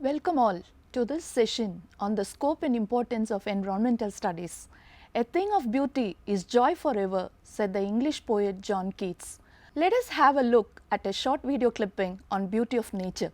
Welcome all to this session on the scope and importance of environmental studies. A thing of beauty is joy forever, said the English poet John Keats. Let us have a look at a short video clipping on beauty of nature.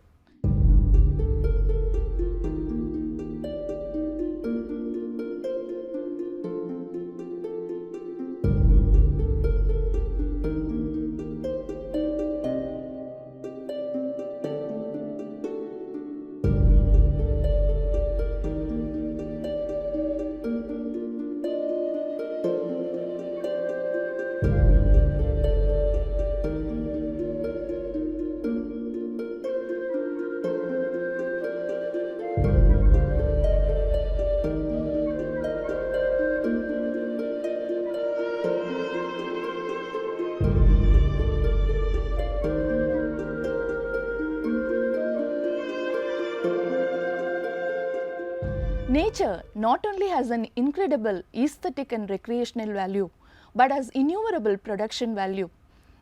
Nature not only has an incredible aesthetic and recreational value, but has innumerable production value.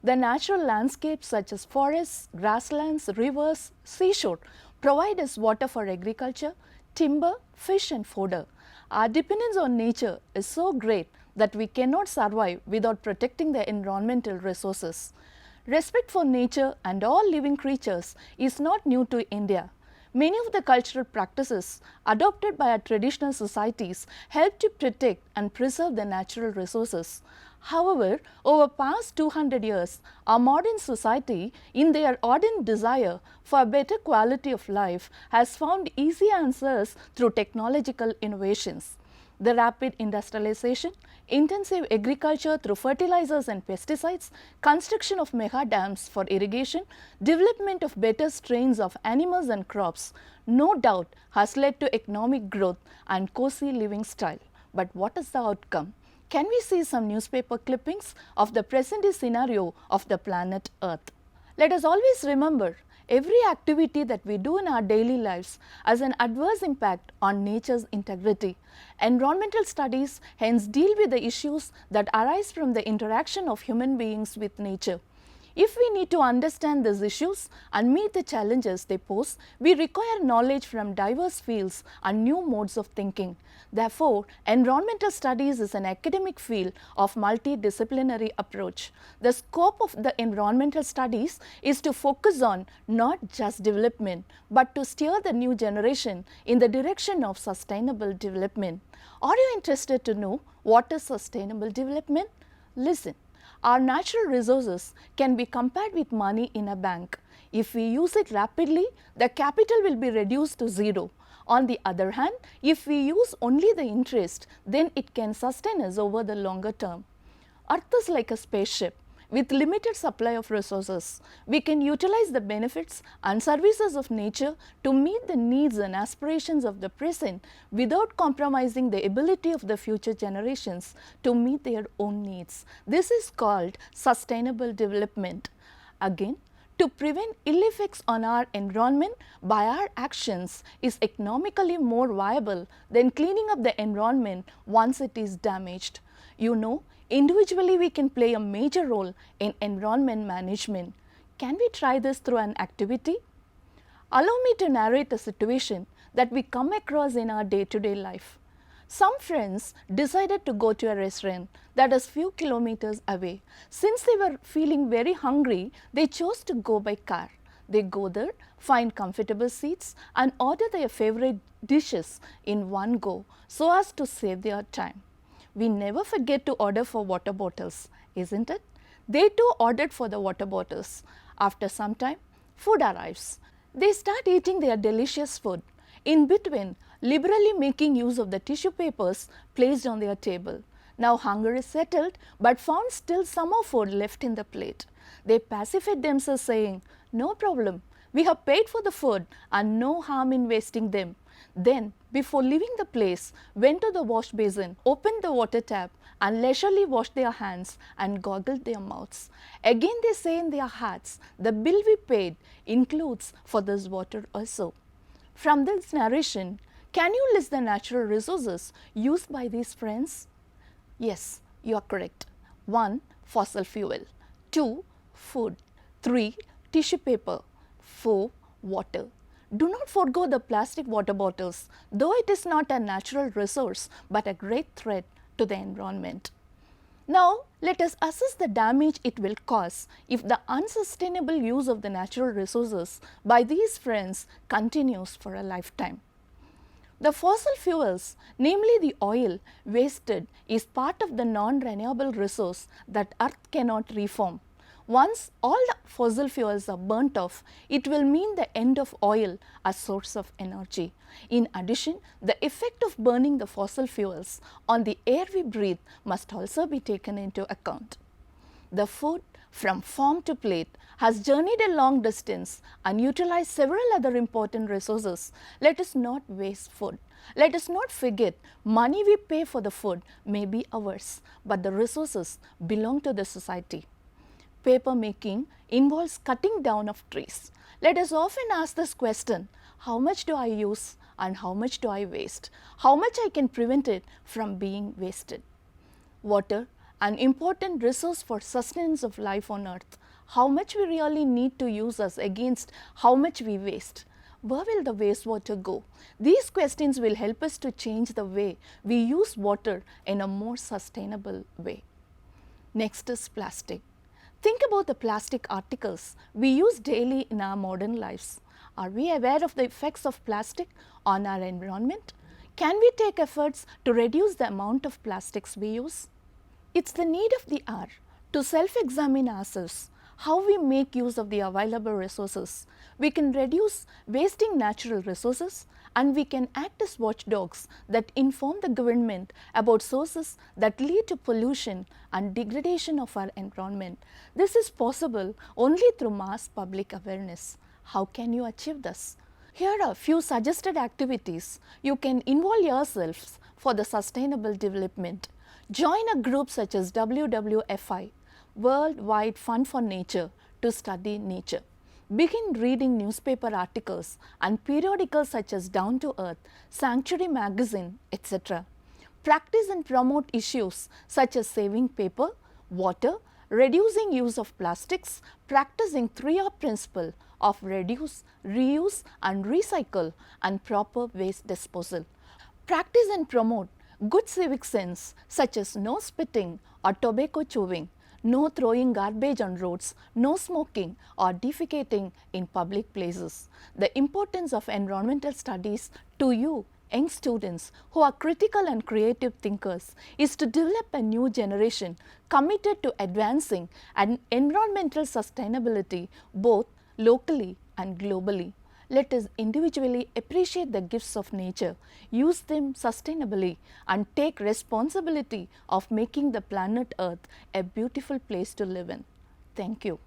The natural landscapes such as forests, grasslands, rivers, seashore provide us water for agriculture, timber, fish and fodder. Our dependence on nature is so great that we cannot survive without protecting the environmental resources. Respect for nature and all living creatures is not new to India. Many of the cultural practices adopted by our traditional societies help to protect and preserve the natural resources. However, over past 200 years, our modern society, in their ardent desire for a better quality of life, has found easy answers through technological innovations. The rapid industrialization, intensive agriculture through fertilizers and pesticides, construction of mega dams for irrigation, development of better strains of animals and crops, no doubt has led to economic growth and cozy living style. But what is the outcome? Can we see some newspaper clippings of the present day scenario of the planet Earth? Let us always remember, every activity that we do in our daily lives has an adverse impact on nature's integrity. Environmental studies hence deal with the issues that arise from the interaction of human beings with nature. If we need to understand these issues and meet the challenges they pose, we require knowledge from diverse fields and new modes of thinking. Therefore, environmental studies is an academic field of multidisciplinary approach. The scope of the environmental studies is to focus on not just development, but to steer the new generation in the direction of sustainable development. Are you interested to know what is sustainable development? Listen. Our natural resources can be compared with money in a bank. If we use it rapidly, the capital will be reduced to zero. On the other hand, if we use only the interest, then it can sustain us over the longer term. Earth is like a spaceship. With limited supply of resources, we can utilize the benefits and services of nature to meet the needs and aspirations of the present without compromising the ability of the future generations to meet their own needs. This is called sustainable development. Again, to prevent ill effects on our environment by our actions is economically more viable than cleaning up the environment once it is damaged. You know, individually we can play a major role in environment management. Can we try this through an activity? Allow me to narrate a situation that we come across in our day-to-day life. Some friends decided to go to a restaurant that is few kilometers away. Since they were feeling very hungry, they chose to go by car. They go there, find comfortable seats and order their favorite dishes in one go so as to save their time. We never forget to order for water bottles, isn't it? They too ordered for the water bottles. After some time, food arrives. They start eating their delicious food. In between, liberally making use of the tissue papers placed on their table. Now hunger is settled, but found still some more food left in the plate. They pacify themselves saying, "No problem, we have paid for the food and no harm in wasting them." Then, before leaving the place, went to the wash basin, opened the water tap and leisurely washed their hands and goggled their mouths. Again they say in their hearts, "The bill we paid includes for this water also." From this narration, can you list the natural resources used by these friends? Yes, you are correct. 1. Fossil fuel. 2. Food. 3. Tissue paper. 4. Water. Do not forego the plastic water bottles, though it is not a natural resource but a great threat to the environment. Now, let us assess the damage it will cause if the unsustainable use of the natural resources by these friends continues for a lifetime. The fossil fuels, namely the oil wasted, is part of the non-renewable resource that Earth cannot reform. Once all the fossil fuels are burnt off, it will mean the end of oil as source of energy. In addition, the effect of burning the fossil fuels on the air we breathe must also be taken into account. The food from farm to plate has journeyed a long distance and utilized several other important resources. Let us not waste food. Let us not forget, money we pay for the food may be ours, but the resources belong to the society. Paper making involves cutting down of trees. Let us often ask this question, how much do I use and how much do I waste? How much I can prevent it from being wasted? Water, an important resource for sustenance of life on earth. How much we really need to use as against how much we waste? Where will the wastewater go? These questions will help us to change the way we use water in a more sustainable way. Next is plastic. Think about the plastic articles we use daily in our modern lives. Are we aware of the effects of plastic on our environment? Can we take efforts to reduce the amount of plastics we use? It's the need of the hour to self-examine ourselves, how we make use of the available resources. We can reduce wasting natural resources and we can act as watchdogs that inform the government about sources that lead to pollution and degradation of our environment. This is possible only through mass public awareness. How can you achieve this? Here are a few suggested activities you can involve yourselves for the sustainable development. Join a group such as WWFI, Worldwide Fund for Nature, to study nature. Begin reading newspaper articles and periodicals such as Down to Earth, Sanctuary Magazine, etc. Practice and promote issues such as saving paper, water, reducing use of plastics, practicing 3R principle of reduce, reuse and recycle, and proper waste disposal. Practice and promote good civic sense such as no spitting or tobacco chewing, no throwing garbage on roads, no smoking or defecating in public places. The importance of environmental studies to you, young students who are critical and creative thinkers, is to develop a new generation committed to advancing an environmental sustainability both locally and globally. Let us individually appreciate the gifts of nature, use them sustainably, and take responsibility of making the planet Earth a beautiful place to live in. Thank you.